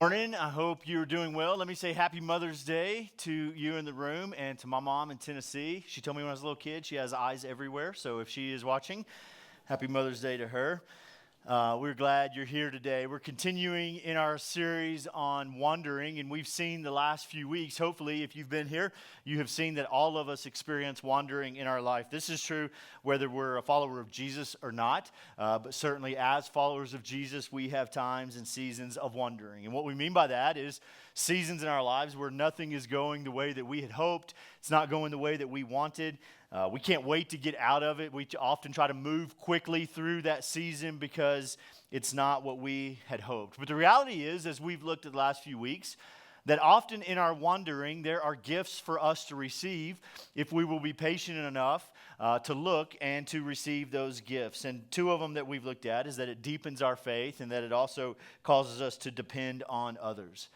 Morning. I hope you're doing well. Let me say happy Mother's Day to you in the room and to my mom in Tennessee. She told me when I was a little kid she has eyes everywhere, so if she is watching, happy Mother's Day to her. We're glad you're here today. We're continuing in our series on wandering, and we've seen the last few weeks. Hopefully, if you've been here, you have seen that all of us experience wandering in our life. This is true whether we're a follower of Jesus or not, but certainly as followers of Jesus, we have times and seasons of wandering. And what we mean by that is seasons in our lives where nothing is going the way that we had hoped. It's not going the way that we wanted. We can't wait to get out of it. We often try to move quickly through that season because it's not what we had hoped. But the reality is, as we've looked at the last few weeks, that often in our wandering, there are gifts for us to receive if we will be patient enough to look and to receive those gifts. And two of them that we've looked at is that it deepens our faith and that it also causes us to depend on others,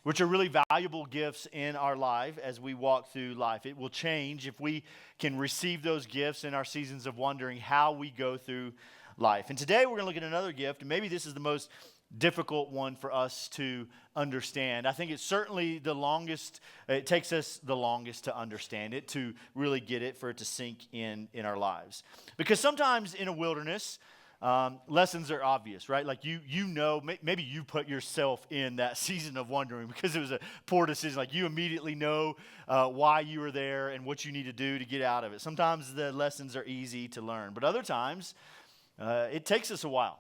which are really valuable gifts in our life as we walk through life. It will change if we can receive those gifts in our seasons of wondering how we go through life. And today we're going to look at another gift, and maybe this is the most difficult one for us to understand. I think it's certainly the longest, it takes us the longest to understand it, to really get it, for it to sink in our lives. Because sometimes in a wilderness, lessons are obvious, right? Like you know, maybe you put yourself in that season of wondering because it was a poor decision. Like you immediately know why you were there and what you need to do to get out of it. Sometimes the lessons are easy to learn, but other times it takes us a while.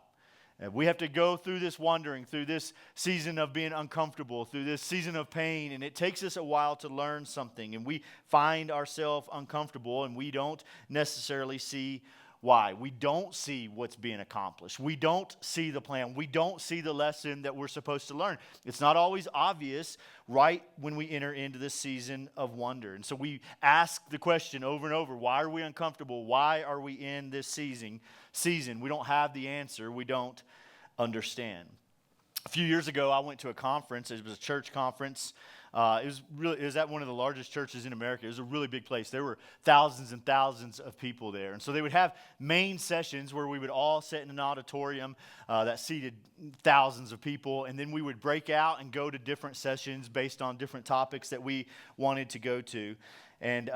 We have to go through this wandering, through this season of being uncomfortable, through this season of pain, and it takes us a while to learn something, and we find ourselves uncomfortable, and we don't necessarily see why. We don't see what's being accomplished. We don't see the plan. We don't see the lesson that we're supposed to learn. It's not always obvious right when we enter into this season of wonder. And so we ask the question over and over, why are we uncomfortable? Why are we in this season? We don't have the answer. We don't understand. A few years ago, I went to a conference. It was a church conference. It was at one of the largest churches in America. It was a really big place. There were thousands and thousands of people there. And so they would have main sessions where we would all sit in an auditorium that seated thousands of people. And then we would break out and go to different sessions based on different topics that we wanted to go to. And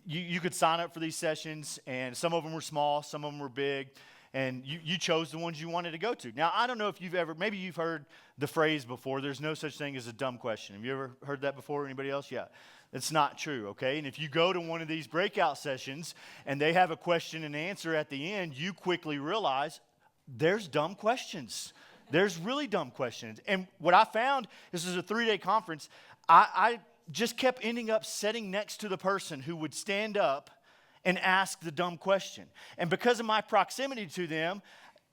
you could sign up for these sessions, and some of them were small, some of them were big. And you chose the ones you wanted to go to. Now, I don't know if maybe you've heard the phrase before, there's no such thing as a dumb question. Have you ever heard that before? Anybody else? Yeah. It's not true, okay? And if you go to one of these breakout sessions and they have a question and answer at the end, you quickly realize there's dumb questions. There's really dumb questions. And what I found, this is a 3-day conference, I just kept ending up sitting next to the person who would stand up and ask the dumb question. And because of my proximity to them,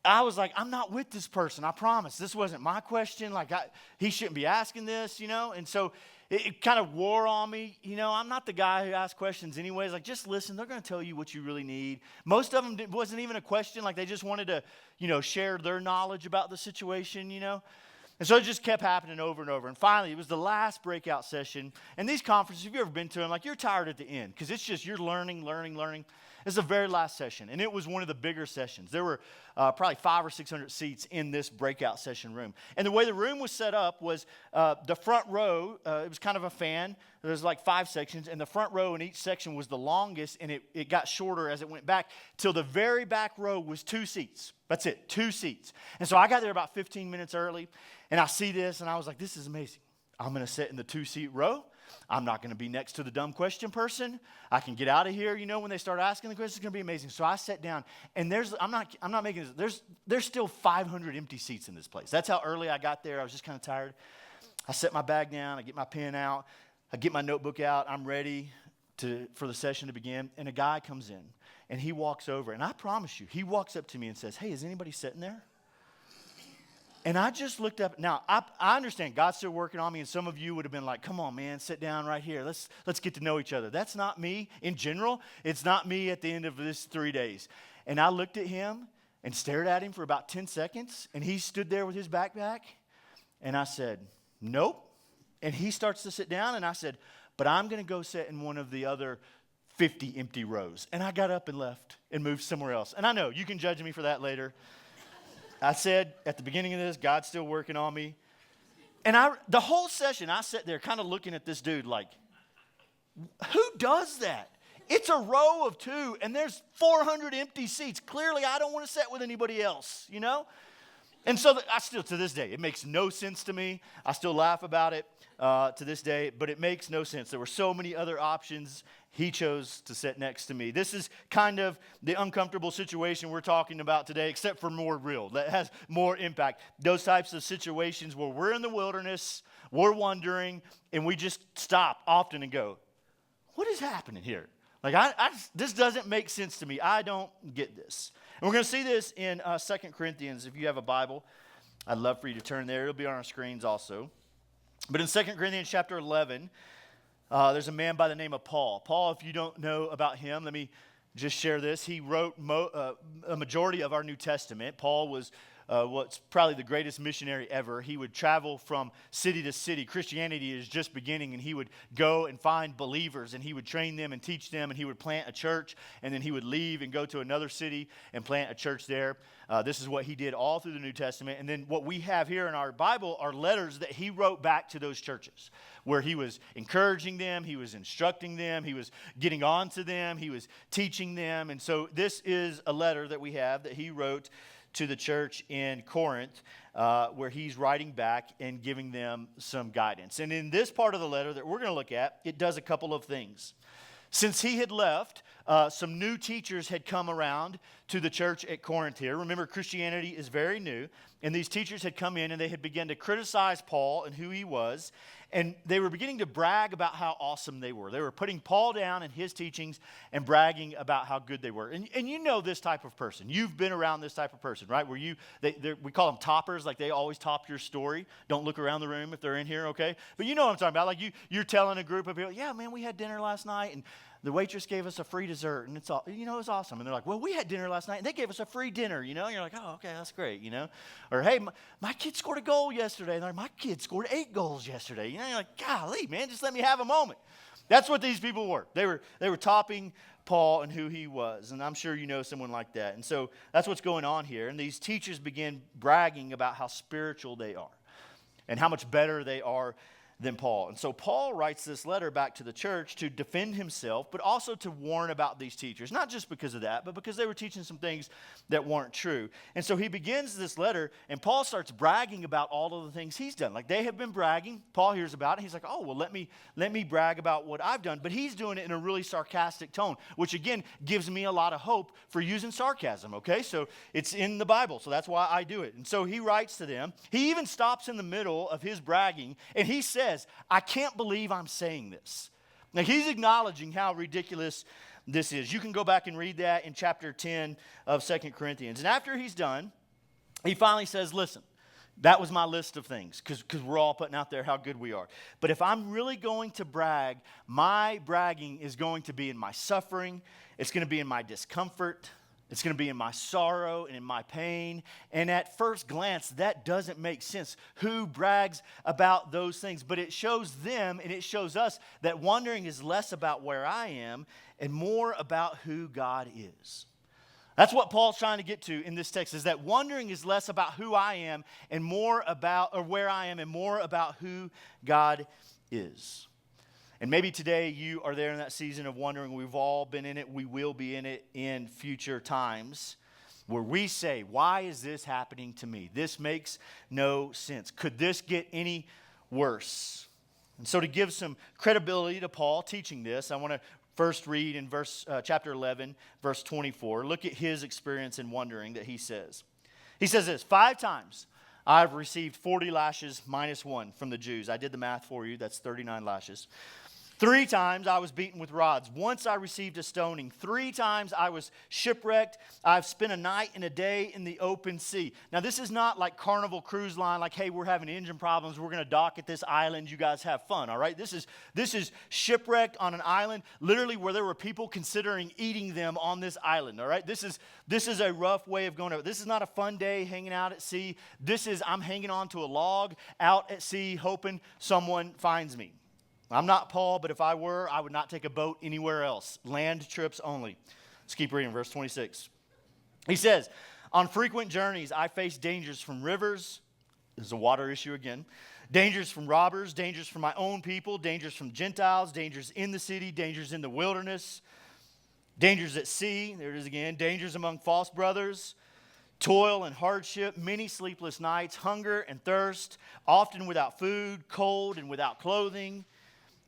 I was like, I'm not with this person, I promise. This wasn't my question. He shouldn't be asking this, And so it kind of wore on me. I'm not the guy who asks questions anyways. Just listen. They're going to tell you what you really need. Most of them wasn't even a question. They just wanted to, share their knowledge about the situation, And so it just kept happening over and over. And finally, it was the last breakout session. And these conferences, if you've ever been to them, you're tired at the end because it's just you're learning. It's the very last session. And it was one of the bigger sessions. There were probably 500 or 600 seats in this breakout session room. And the way the room was set up was the front row, it was kind of a fan. There was 5 sections. And the front row in each section was the longest. And it got shorter as it went back till the very back row was 2 seats. That's it, 2 seats. And so I got there about 15 minutes early. And I see this, and I was like, this is amazing. I'm going to sit in the 2-seat row. I'm not going to be next to the dumb question person. I can get out of here, when they start asking the questions. It's going to be amazing. So I sat down, and I'm not making this. There's still 500 empty seats in this place. That's how early I got there. I was just kind of tired. I set my bag down. I get my pen out. I get my notebook out. I'm ready for the session to begin. And a guy comes in, and he walks over. And I promise you, he walks up to me and says, hey, is anybody sitting there? And I just looked up. Now, I understand God's still working on me, and some of you would have been like, come on, man, sit down right here. Let's get to know each other. That's not me in general. It's not me at the end of this 3 days. And I looked at him and stared at him for about 10 seconds, and he stood there with his backpack, and I said, nope. And he starts to sit down, and I said, but I'm going to go sit in one of the other 50 empty rows. And I got up and left and moved somewhere else. And I know, you can judge me for that later. I said at the beginning of this, God's still working on me. And the whole session, I sat there kind of looking at this dude like, who does that? It's a row of two, and there's 400 empty seats. Clearly, I don't want to sit with anybody else, you know? And so I still, to this day, it makes no sense to me. I still laugh about it to this day, but it makes no sense. There were so many other options. He chose to sit next to me. This is kind of the uncomfortable situation we're talking about today, except for more real, that has more impact. Those types of situations where we're in the wilderness, we're wandering, and we just stop often and go, what is happening here? Like, this doesn't make sense to me. I don't get this. And we're going to see this in 2 Corinthians. If you have a Bible, I'd love for you to turn there. It'll be on our screens also. But in 2 Corinthians chapter 11, there's a man by the name of Paul. Paul, if you don't know about him, let me just share this. He wrote a majority of our New Testament. Paul was what's probably the greatest missionary ever. He would travel from city to city. Christianity is just beginning, and he would go and find believers, and he would train them and teach them, and he would plant a church, and then he would leave and go to another city and plant a church there. This is what he did all through the New Testament. And then what we have here in our Bible are letters that he wrote back to those churches, where he was encouraging them, he was instructing them, he was getting on to them, he was teaching them. And so this is a letter that we have that he wrote to the church in Corinth, where he's writing back and giving them some guidance. And in this part of the letter that we're going to look at, it does a couple of things. Since he had left, some new teachers had come around to the church at Corinth here. Remember, Christianity is very new, and these teachers had come in and they had begun to criticize Paul and who he was, and they were beginning to brag about how awesome they were. They were putting Paul down in his teachings and bragging about how good they were. And you know this type of person. You've been around this type of person, right? Where we call them toppers, like they always top your story. Don't look around the room if they're in here, okay? But you know what I'm talking about. Like you're telling a group of people, yeah, man, we had dinner last night, and the waitress gave us a free dessert, and it's all, it was awesome. And they're like, well, we had dinner last night, and they gave us a free dinner, and you're like, oh, okay, that's great, Or, hey, my kid scored a goal yesterday, and they're like, my kid scored 8 goals yesterday. You're like, golly, man, just let me have a moment. That's what these people were. They were topping Paul and who he was, and I'm sure you know someone like that. And so that's what's going on here. And these teachers begin bragging about how spiritual they are and how much better they are than Paul. And so Paul writes this letter back to the church to defend himself, but also to warn about these teachers, not just because of that, but because they were teaching some things that weren't true. And so he begins this letter, and Paul starts bragging about all of the things he's done. Like they have been bragging. Paul hears about it. He's like, oh, well, let me brag about what I've done. But he's doing it in a really sarcastic tone, which again gives me a lot of hope for using sarcasm, okay? So it's in the Bible, so that's why I do it. And so he writes to them. He even stops in the middle of his bragging, and he says, I can't believe I'm saying this. Now, he's acknowledging how ridiculous this is. You can go back and read that in chapter 10 of 2 Corinthians. And after he's done, he finally says, listen, that was my list of things, because we're all putting out there how good we are. But if I'm really going to brag, my bragging is going to be in my suffering. It's going to be in my discomfort. It's going to be in my sorrow and in my pain. And at first glance, that doesn't make sense. Who brags about those things? But it shows them and it shows us that wondering is less about where I am and more about who God is. That's what Paul's trying to get to in this text, is that wondering is less about who I am and more about, or where I am, and more about who God is. And maybe today you are there in that season of wondering. We've all been in it. We will be in it in future times, where we say, why is this happening to me? This makes no sense. Could this get any worse? And so to give some credibility to Paul teaching this, I want to first read in chapter 11, verse 24. Look at his experience in wondering that he says. He says this, 5 times I've received 40 lashes minus 1 from the Jews. I did the math for you. That's 39 lashes. 3 times I was beaten with rods. Once I received a stoning. 3 times I was shipwrecked. I've spent a night and a day in the open sea. Now, this is not like Carnival Cruise Line, like, hey, we're having engine problems. We're going to dock at this island. You guys have fun, all right? This is shipwrecked on an island, literally where there were people considering eating them on this island, all right? This is a rough way of going. This is not a fun day hanging out at sea. I'm hanging on to a log out at sea hoping someone finds me. I'm not Paul, but if I were, I would not take a boat anywhere else. Land trips only. Let's keep reading, verse 26. He says, on frequent journeys, I face dangers from rivers. There's a water issue again. Dangers from robbers, dangers from my own people, dangers from Gentiles, dangers in the city, dangers in the wilderness, dangers at sea, there it is again, dangers among false brothers, toil and hardship, many sleepless nights, hunger and thirst, often without food, cold and without clothing.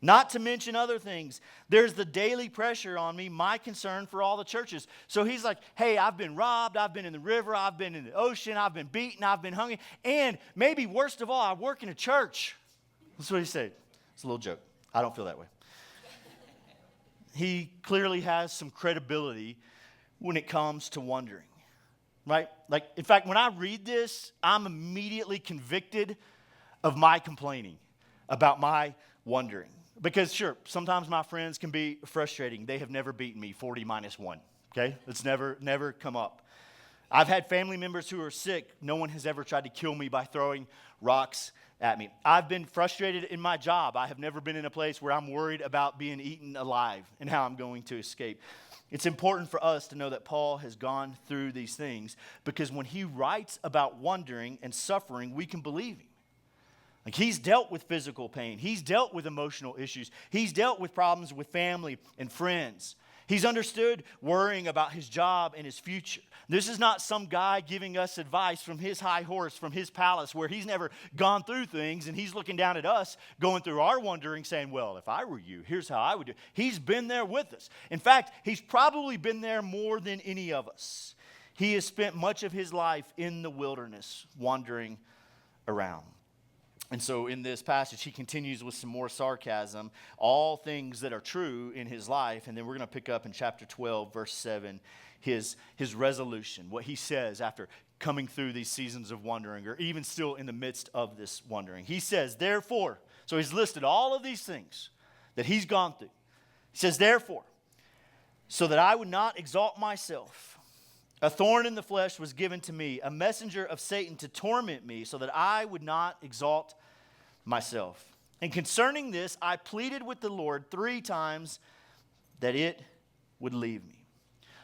Not to mention other things. There's the daily pressure on me, my concern for all the churches. So he's like, hey, I've been robbed, I've been in the river, I've been in the ocean, I've been beaten, I've been hungry, and maybe worst of all, I work in a church. That's what he said. It's a little joke. I don't feel that way. He clearly has some credibility when it comes to wondering, right? Like, in fact, when I read this, I'm immediately convicted of my complaining about my wondering. Because sure, sometimes my friends can be frustrating. They have never beaten me 40 minus 1, okay? It's never come up. I've had family members who are sick. No one has ever tried to kill me by throwing rocks at me. I've been frustrated in my job. I have never been in a place where I'm worried about being eaten alive and how I'm going to escape. It's important for us to know that Paul has gone through these things because when he writes about wondering and suffering, we can believe him. Like he's dealt with physical pain. He's dealt with emotional issues. He's dealt with problems with family and friends. He's understood worrying about his job and his future. This is not some guy giving us advice from his high horse, from his palace, where he's never gone through things and he's looking down at us, going through our wondering, saying, well, if I were you, here's how I would do it. He's been there with us. In fact, he's probably been there more than any of us. He has spent much of his life in the wilderness, wandering around. And so in this passage, he continues with some more sarcasm, all things that are true in his life. And then we're going to pick up in chapter 12, verse 7, his resolution, what he says after coming through these seasons of wandering, or even still in the midst of this wandering. He says, therefore, so he's listed all of these things that he's gone through. He says, therefore, so that I would not exalt myself, a thorn in the flesh was given to me, a messenger of Satan to torment me, so that I would not exalt myself. And concerning this, I pleaded with the Lord 3 times that it would leave me.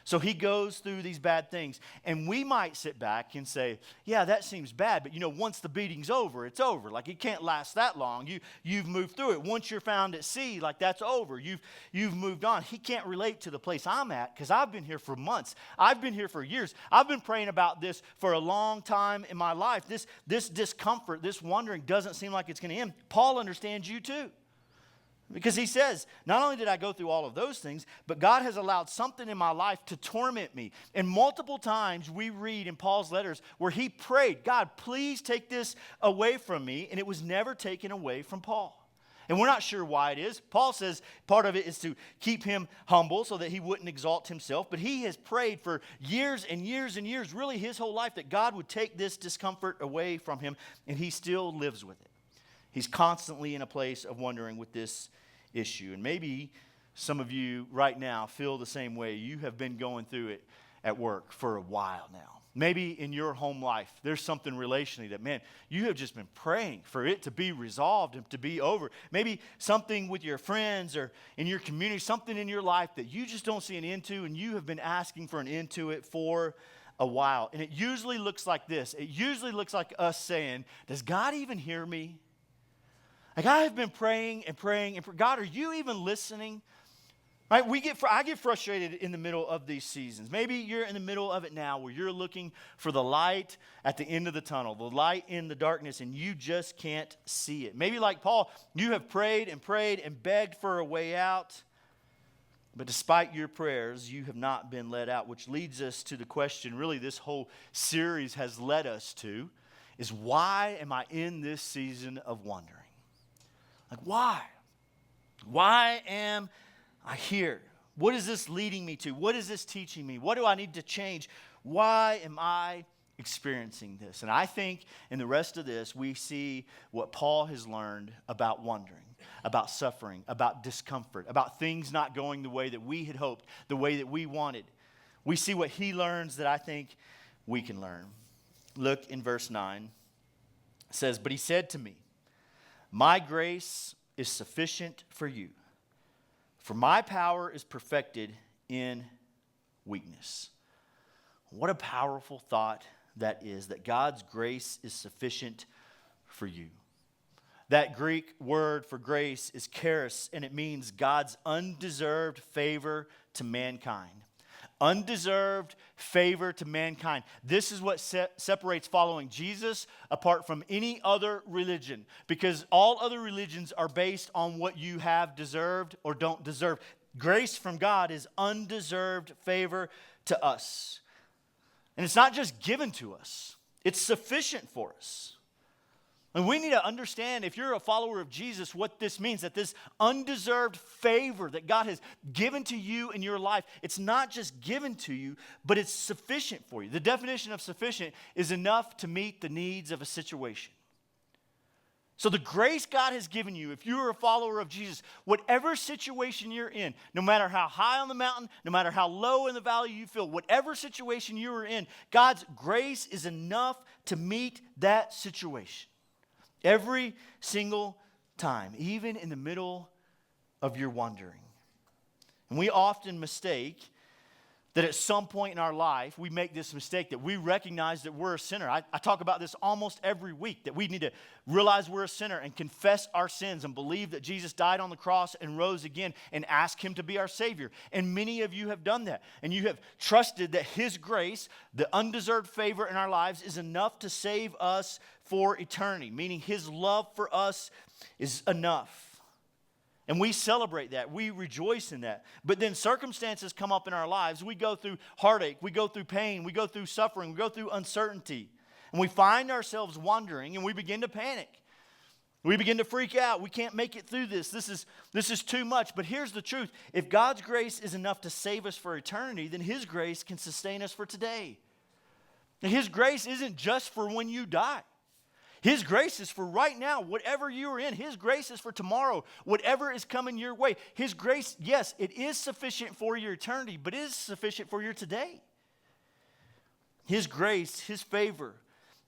So he goes through these bad things. And we might sit back and say, yeah, that seems bad. But, once the beating's over, it's over. Like, it can't last that long. You've moved through it. Once you're found at sea, like, that's over. You've moved on. He can't relate to the place I'm at because I've been here for months. I've been here for years. I've been praying about this for a long time in my life. This discomfort, this wandering doesn't seem like it's going to end. Paul understands you too. Because he says, not only did I go through all of those things, but God has allowed something in my life to torment me. And multiple times we read in Paul's letters where he prayed, God, please take this away from me. And it was never taken away from Paul. And we're not sure why it is. Paul says part of it is to keep him humble so that he wouldn't exalt himself. But he has prayed for years and years and years, really his whole life, that God would take this discomfort away from him. And he still lives with it. He's constantly in a place of wondering with this issue. And maybe some of you right now feel the same way. You have been going through it at work for a while now. Maybe in your home life, there's something relationally that, man, you have just been praying for it to be resolved and to be over. Maybe something with your friends or in your community, something in your life that you just don't see an end to, and you have been asking for an end to it for a while. And it usually looks like this. It usually looks like us saying, does God even hear me? Like, I have been praying and praying and God, are you even listening? Right? I get frustrated in the middle of these seasons. Maybe you're in the middle of it now where you're looking for the light at the end of the tunnel, the light in the darkness, and you just can't see it. Maybe like Paul, you have prayed and begged for a way out, but despite your prayers, you have not been let out, which leads us to the question really this whole series has led us to, is why am I in this season of wandering? Like, why? Why am I here? What is this leading me to? What is this teaching me? What do I need to change? Why am I experiencing this? And I think in the rest of this, we see what Paul has learned about wandering, about suffering, about discomfort, about things not going the way that we had hoped, the way that we wanted. We see what he learns that I think we can learn. Look in verse 9. It says, but he said to me, my grace is sufficient for you, for my power is perfected in weakness. What a powerful thought that is, that God's grace is sufficient for you. That Greek word for grace is charis, and it means God's undeserved favor to mankind. Undeserved favor to mankind. This is what separates following Jesus apart from any other religion, because all other religions are based on what you have deserved or don't deserve. Grace from God is undeserved favor to us. And it's not just given to us, it's sufficient for us. And we need to understand, if you're a follower of Jesus, what this means, that this undeserved favor that God has given to you in your life, it's not just given to you, but it's sufficient for you. The definition of sufficient is enough to meet the needs of a situation. So the grace God has given you, if you're a follower of Jesus, whatever situation you're in, no matter how high on the mountain, no matter how low in the valley you feel, whatever situation you are in, God's grace is enough to meet that situation. Every single time, even in the middle of your wandering. And we often mistake that at some point in our life, we make this mistake that we recognize that we're a sinner. I talk about this almost every week, that we need to realize we're a sinner and confess our sins and believe that Jesus died on the cross and rose again and ask him to be our Savior. And many of you have done that. And you have trusted that his grace, the undeserved favor in our lives, is enough to save us for eternity, meaning his love for us is enough. And we celebrate that. We rejoice in that. But then circumstances come up in our lives. We go through heartache. We go through pain. We go through suffering. We go through uncertainty. And we find ourselves wandering, and we begin to panic. We begin to freak out. We can't make it through this. This is too much. But here's the truth. If God's grace is enough to save us for eternity, then his grace can sustain us for today. And his grace isn't just for when you die. His grace is for right now, whatever you are in. His grace is for tomorrow, whatever is coming your way. His grace, yes, it is sufficient for your eternity, but it is sufficient for your today. His grace, his favor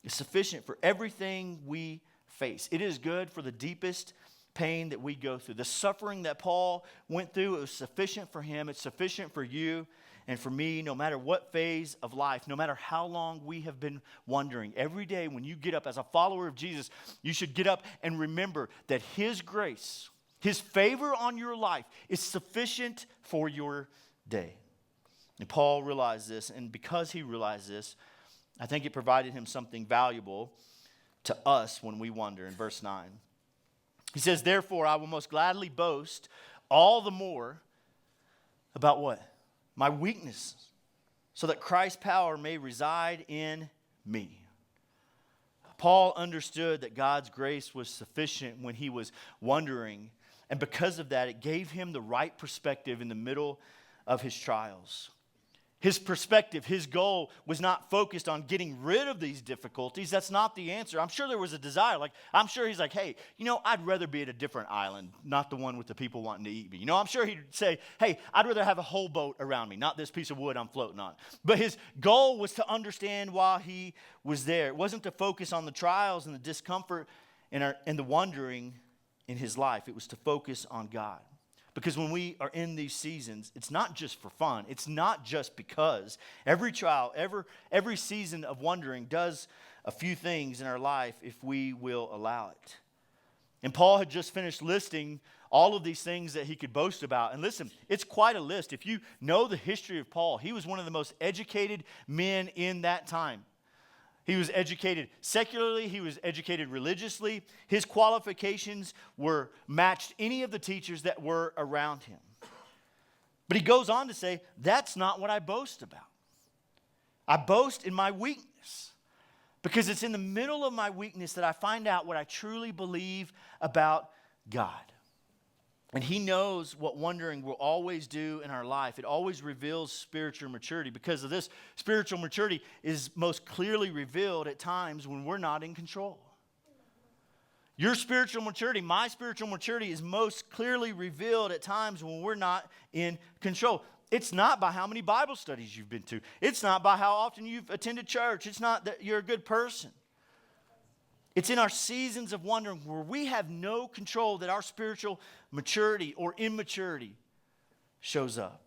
is sufficient for everything we face. It is good for the deepest pain that we go through. The suffering that Paul went through, it was sufficient for him. It's sufficient for you and for me, no matter what phase of life, no matter how long we have been wandering. Every day when you get up as a follower of Jesus, you should get up and remember that his grace, his favor on your life is sufficient for your day. And Paul realized this, and because he realized this, I think it provided him something valuable to us when we wander. In verse 9, he says, "Therefore I will most gladly boast all the more about" what? "My weaknesses, so that Christ's power may reside in me." Paul understood that God's grace was sufficient when he was wandering, and because of that, it gave him the right perspective in the middle of his trials. His perspective, his goal was not focused on getting rid of these difficulties. That's not the answer. I'm sure there was a desire. I'm sure he's like, hey, I'd rather be at a different island, not the one with the people wanting to eat me. I'm sure he'd say, hey, I'd rather have a whole boat around me, not this piece of wood I'm floating on. But his goal was to understand while he was there. It wasn't to focus on the trials and the discomfort and the wandering in his life. It was to focus on God. Because when we are in these seasons, it's not just for fun. It's not just because. Every trial, every season of wandering does a few things in our life if we will allow it. And Paul had just finished listing all of these things that he could boast about. And listen, it's quite a list. If you know the history of Paul, he was one of the most educated men in that time. He was educated secularly. He was educated religiously. His qualifications were matched any of the teachers that were around him. But he goes on to say, that's not what I boast about. I boast in my weakness, because it's in the middle of my weakness that I find out what I truly believe about God. And he knows what wandering will always do in our life. It always reveals spiritual maturity. Because of this, spiritual maturity is most clearly revealed at times when we're not in control. Your spiritual maturity, my spiritual maturity, is most clearly revealed at times when we're not in control. It's not by how many Bible studies you've been to. It's not by how often you've attended church. It's not that you're a good person. It's in our seasons of wandering where we have no control that our spiritual maturity or immaturity shows up.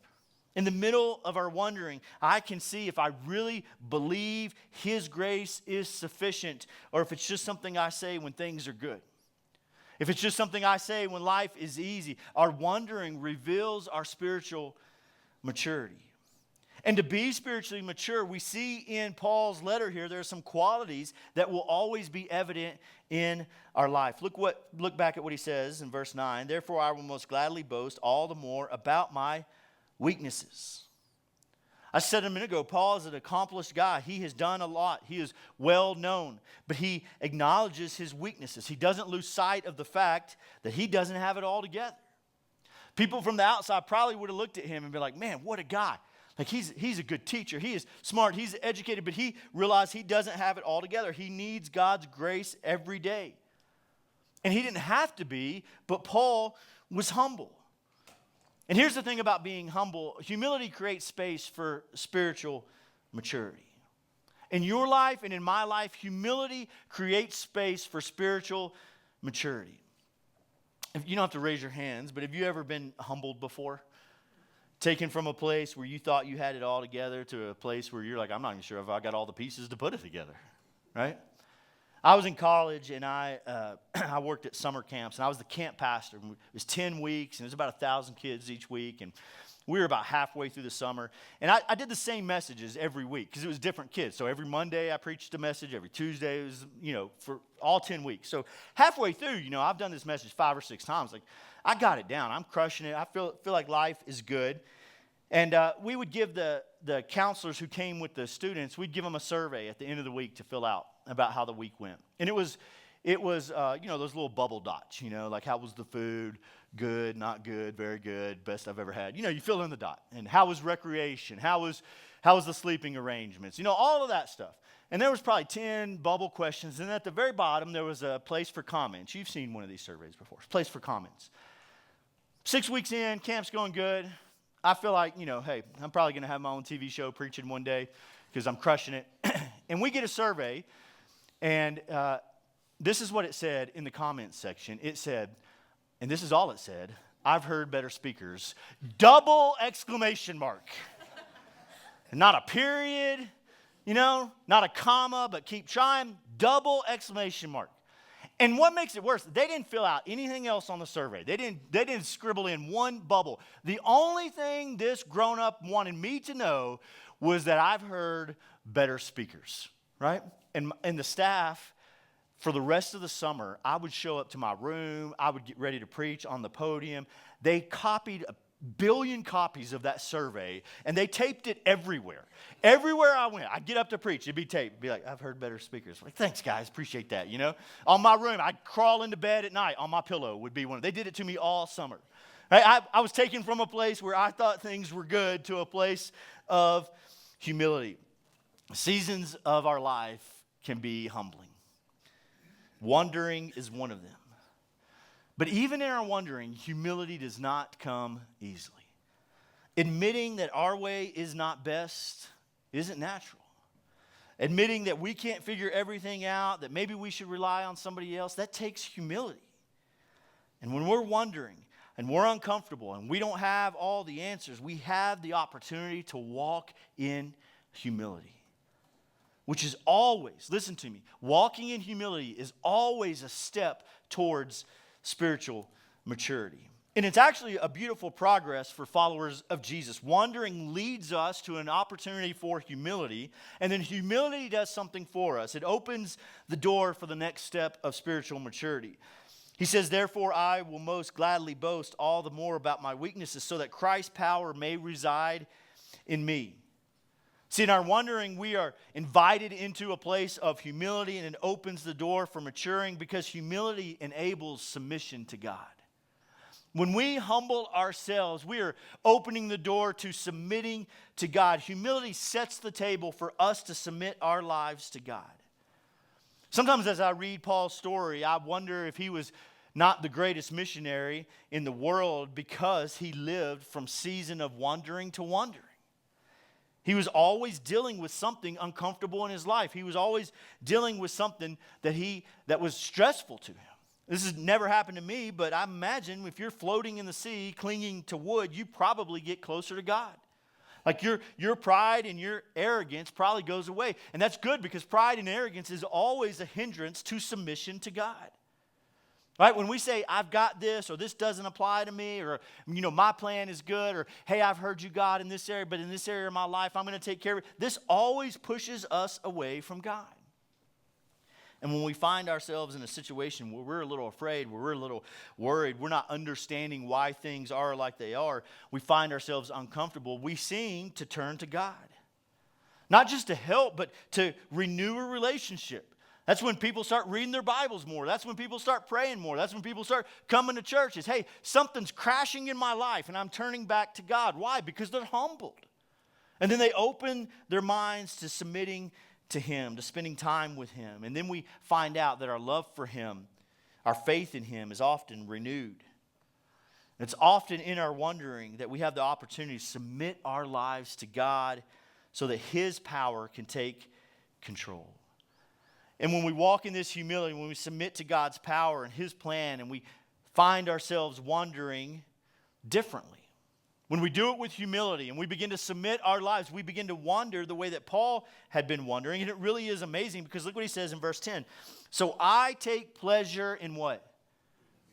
In the middle of our wandering, I can see if I really believe his grace is sufficient, or if it's just something I say when things are good. if it's just something I say when life is easy. Our wondering reveals our spiritual maturity. And to be spiritually mature, we see in Paul's letter here, there are some qualities that will always be evident in our life. Look back at what he says in verse 9. Therefore, I will most gladly boast all the more about my weaknesses. I said a minute ago, Paul is an accomplished guy. He has done a lot. He is well known, but he acknowledges his weaknesses. He doesn't lose sight of the fact that he doesn't have it all together. People from the outside probably would have looked at him and been like, man, what a guy. Like he's a good teacher. He is smart. He's educated, but he realized he doesn't have it all together. He needs God's grace every day. And he didn't have to be, but Paul was humble. And here's the thing about being humble. Humility creates space for spiritual maturity. In your life and in my life, humility creates space for spiritual maturity. You don't have to raise your hands, but have you ever been humbled before? Taken from a place where you thought you had it all together to a place where you're like, I'm not even sure if I got all the pieces to put it together, right? I was in college and I worked at summer camps and I was the camp pastor. It was 10 weeks and it was about 1,000 kids each week, and we were about halfway through the summer. And I did the same messages every week because it was different kids. So every Monday I preached a message. Every Tuesday it was, for all 10 weeks. So halfway through, I've done this message 5 or 6 times. Like, I got it down. I'm crushing it. I feel like life is good. And we would give the counselors who came with the students, we'd give them a survey at the end of the week to fill out about how the week went. And it was those little bubble dots, like how was the food, good, not good, very good, best I've ever had. You fill in the dot. And how was recreation? How was the sleeping arrangements? All of that stuff. And there was probably 10 bubble questions. And at the very bottom, there was a place for comments. You've seen one of these surveys before. Place for comments. 6 weeks in, camp's going good. I feel like, hey, I'm probably going to have my own TV show preaching one day because I'm crushing it. And we get a survey, and this is what it said in the comments section. It said, and this is all it said, I've heard better speakers. Double exclamation mark. Not a period, not a comma, but keep trying. Double exclamation mark. And what makes it worse, they didn't fill out anything else on the survey. They didn't scribble in one bubble. The only thing this grown-up wanted me to know was that I've heard better speakers, right? And the staff, for the rest of the summer, I would show up to my room. I would get ready to preach on the podium. They copied 1 billion copies of that survey, and they taped it everywhere. Everywhere I went, I'd get up to preach. It'd be taped. It'd be like, I've heard better speakers. Like, thanks, guys. Appreciate that, On my room, I'd crawl into bed at night. On my pillow would be one. They did it to me all summer. Right? I was taken from a place where I thought things were good to a place of humility. Seasons of our life can be humbling. Wondering is one of them. But even in our wondering, humility does not come easily. Admitting that our way is not best isn't natural. Admitting that we can't figure everything out, that maybe we should rely on somebody else, that takes humility. And when we're wondering and we're uncomfortable and we don't have all the answers, we have the opportunity to walk in humility. Which is always, listen to me, walking in humility is always a step towards spiritual maturity. And it's actually a beautiful progress for followers of Jesus. Wandering leads us to an opportunity for humility, and then humility does something for us. It opens the door for the next step of spiritual maturity. He says, therefore, I will most gladly boast all the more about my weaknesses so that Christ's power may reside in me. See, in our wondering, we are invited into a place of humility, and it opens the door for maturing because humility enables submission to God. When we humble ourselves, we are opening the door to submitting to God. Humility sets the table for us to submit our lives to God. Sometimes as I read Paul's story, I wonder if he was not the greatest missionary in the world because he lived from season of wandering to wandering. He was always dealing with something uncomfortable in his life. He was always dealing with something that was stressful to him. This has never happened to me, but I imagine if you're floating in the sea, clinging to wood, you probably get closer to God. Like your pride and your arrogance probably goes away. And that's good because pride and arrogance is always a hindrance to submission to God. Right? When we say, I've got this, or this doesn't apply to me, or, my plan is good, or, hey, I've heard you, God, in this area, but in this area of my life, I'm going to take care of it. This always pushes us away from God. And when we find ourselves in a situation where we're a little afraid, where we're a little worried, we're not understanding why things are like they are, we find ourselves uncomfortable, we seem to turn to God. Not just to help, but to renew a relationship. That's when people start reading their Bibles more. That's when people start praying more. That's when people start coming to churches. Hey, something's crashing in my life, and I'm turning back to God. Why? Because they're humbled. And then they open their minds to submitting to Him, to spending time with Him. And then we find out that our love for Him, our faith in Him is often renewed. It's often in our wondering that we have the opportunity to submit our lives to God so that His power can take control. And when we walk in this humility, when we submit to God's power and His plan, and we find ourselves wondering differently, when we do it with humility and we begin to submit our lives, we begin to wonder the way that Paul had been wondering. And it really is amazing because look what he says in verse 10. So I take pleasure in what?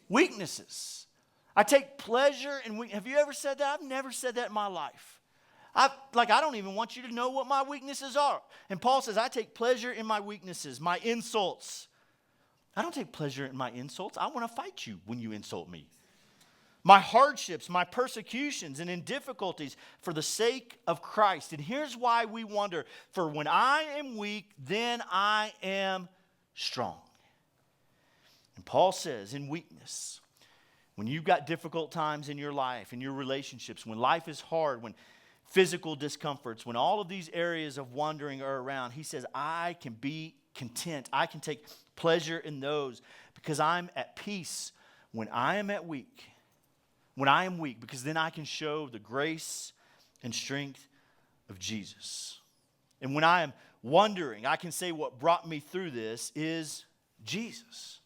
Weaknesses. I take pleasure in weaknesses. Have you ever said that? I've never said that in my life. I don't even want you to know what my weaknesses are. And Paul says, I take pleasure in my weaknesses, my insults. I don't take pleasure in my insults. I want to fight you when you insult me. My hardships, my persecutions, and in difficulties for the sake of Christ. And here's why we wonder. For when I am weak, then I am strong. And Paul says, in weakness, when you've got difficult times in your life, in your relationships, when life is hard, when physical discomforts, when all of these areas of wandering are around, he says, I can be content. I can take pleasure in those because I'm at peace when I am weak. When I am weak, because then I can show the grace and strength of Jesus. And when I am wondering, I can say what brought me through this is Jesus.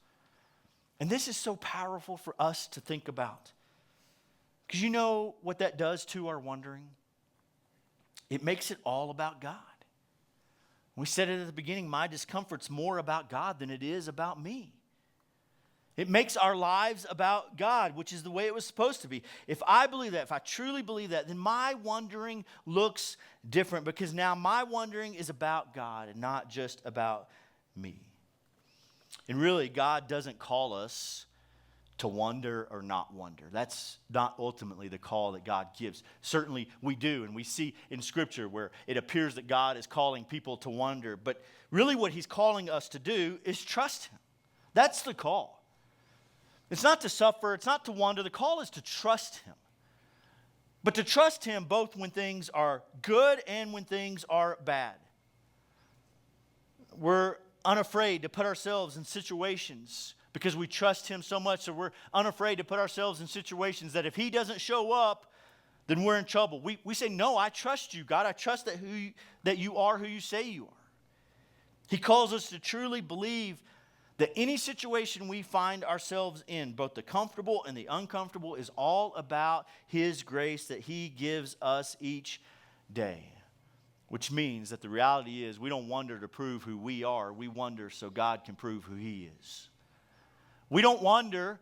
And this is so powerful for us to think about. Because you know what that does to our wondering? It makes it all about God. We said it at the beginning, my discomfort's more about God than it is about me. It makes our lives about God, which is the way it was supposed to be. If I believe that, if I truly believe that, then my wondering looks different because now my wondering is about God and not just about me. And really, God doesn't call us to wonder or not wonder. That's not ultimately the call that God gives. Certainly we do, and we see in Scripture where it appears that God is calling people to wonder. But really what He's calling us to do is trust Him. That's the call. It's not to suffer, it's not to wonder. The call is to trust Him. But to trust Him both when things are good and when things are bad. We're unafraid to put ourselves in situations because we trust Him so much, so we're unafraid to put ourselves in situations that if He doesn't show up, then we're in trouble. We say, no, I trust you, God. I trust that you are who you say you are. He calls us to truly believe that any situation we find ourselves in, both the comfortable and the uncomfortable, is all about His grace that He gives us each day. Which means that the reality is we don't wonder to prove who we are. We wonder so God can prove who He is. We don't wonder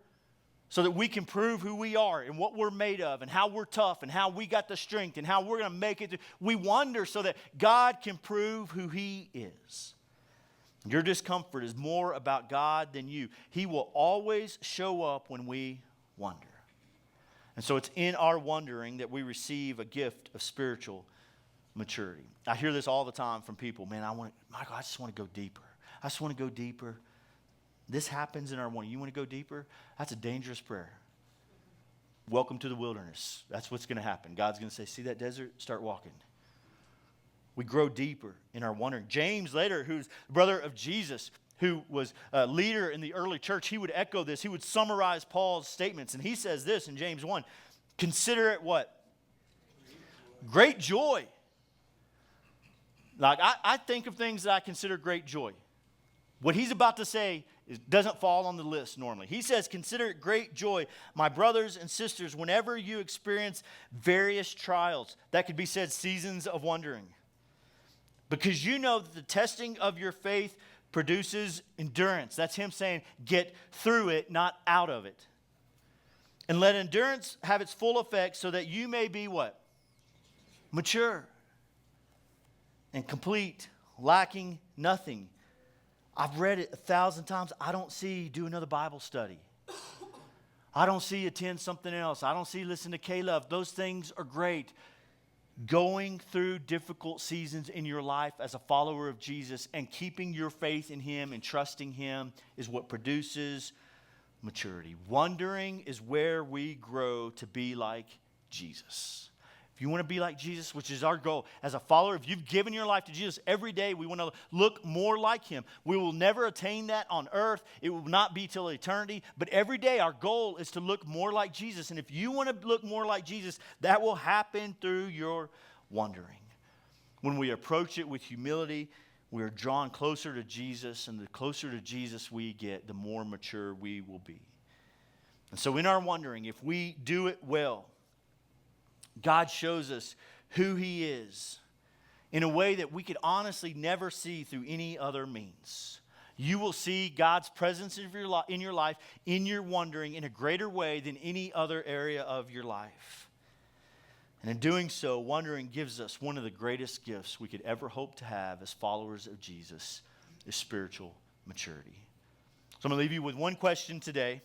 so that we can prove who we are and what we're made of and how we're tough and how we got the strength and how we're going to make it. We wonder so that God can prove who He is. Your discomfort is more about God than you. He will always show up when we wonder. And so it's in our wondering that we receive a gift of spiritual maturity. I hear this all the time from people. Man, Michael, I just want to go deeper. I just want to go deeper. This happens in our wondering. You want to go deeper? That's a dangerous prayer. Welcome to the wilderness. That's what's going to happen. God's going to say, see that desert? Start walking. We grow deeper in our wondering. James later, who's the brother of Jesus, who was a leader in the early church, he would echo this. He would summarize Paul's statements. And he says this in James 1. Consider it what? Great joy. Like I think of things that I consider great joy. What he's about to say doesn't fall on the list normally. He says, consider it great joy, my brothers and sisters, whenever you experience various trials. That could be said seasons of wondering. Because you know that the testing of your faith produces endurance. That's him saying, get through it, not out of it. And let endurance have its full effect so that you may be what? Mature and complete, lacking nothing. I've read it 1,000 times. I don't see do another Bible study. I don't see attend something else. I don't see listen to K-Love. Those things are great. Going through difficult seasons in your life as a follower of Jesus and keeping your faith in him and trusting him is what produces maturity. Wondering is where we grow to be like Jesus. If you want to be like Jesus, which is our goal as a follower, if you've given your life to Jesus every day, we want to look more like him. We will never attain that on earth. It will not be till eternity. But every day our goal is to look more like Jesus. And if you want to look more like Jesus, that will happen through your wondering. When we approach it with humility, we are drawn closer to Jesus. And the closer to Jesus we get, the more mature we will be. And so in our wondering, if we do it well, God shows us who he is in a way that we could honestly never see through any other means. You will see God's presence in your life, in your wondering, in a greater way than any other area of your life. And in doing so, wondering gives us one of the greatest gifts we could ever hope to have as followers of Jesus, is spiritual maturity. So I'm going to leave you with one question today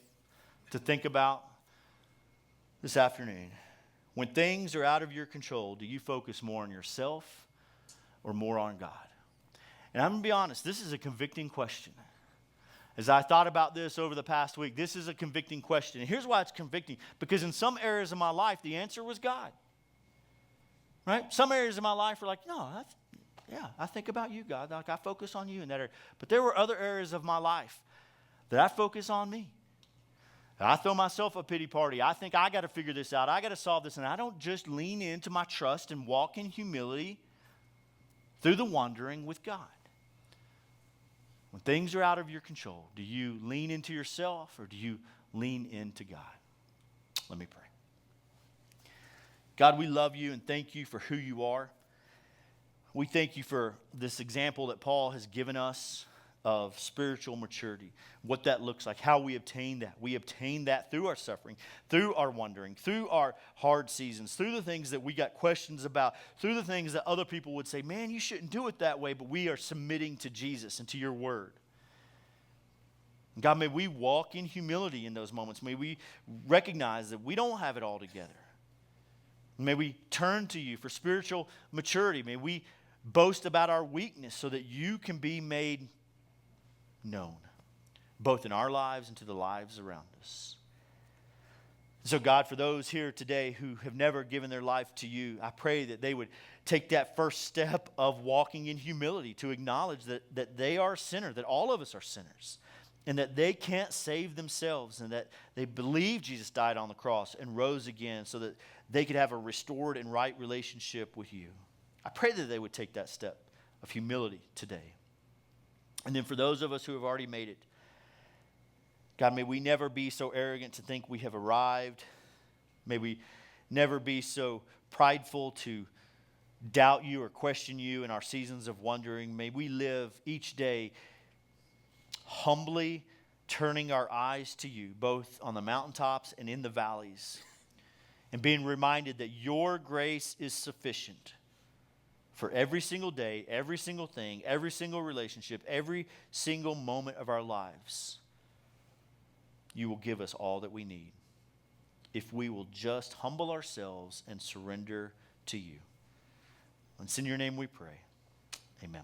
to think about this afternoon. When things are out of your control, do you focus more on yourself or more on God? And I'm going to be honest, this is a convicting question. As I thought about this over the past week, this is a convicting question. And here's why it's convicting. Because in some areas of my life, the answer was God. Right? Some areas of my life were like, no, I think about you, God. Like I focus on you in that area. But there were other areas of my life that I focus on me. I throw myself a pity party. I think I got to figure this out. I got to solve this. And I don't just lean into my trust and walk in humility through the wandering with God. When things are out of your control, do you lean into yourself or do you lean into God? Let me pray. God, we love you and thank you for who you are. We thank you for this example that Paul has given us of spiritual maturity, what that looks like, how we obtain that. We obtain that through our suffering, through our wondering, through our hard seasons, through the things that we got questions about, through the things that other people would say, man, you shouldn't do it that way, but we are submitting to Jesus and to your word. And God, may we walk in humility in those moments. May we recognize that we don't have it all together. May we turn to you for spiritual maturity. May we boast about our weakness so that you can be made known, both in our lives and to the lives around us. So God, for those here today who have never given their life to you, I pray that they would take that first step of walking in humility to acknowledge that they are a sinner, that all of us are sinners, and that they can't save themselves, and that they believe Jesus died on the cross and rose again so that they could have a restored and right relationship with you. I pray that they would take that step of humility today. And then for those of us who have already made it, God, may we never be so arrogant to think we have arrived. May we never be so prideful to doubt you or question you in our seasons of wondering. May we live each day humbly turning our eyes to you, both on the mountaintops and in the valleys, and being reminded that your grace is sufficient for every single day, every single thing, every single relationship, every single moment of our lives. You will give us all that we need if we will just humble ourselves and surrender to you. And it's in your name we pray. Amen.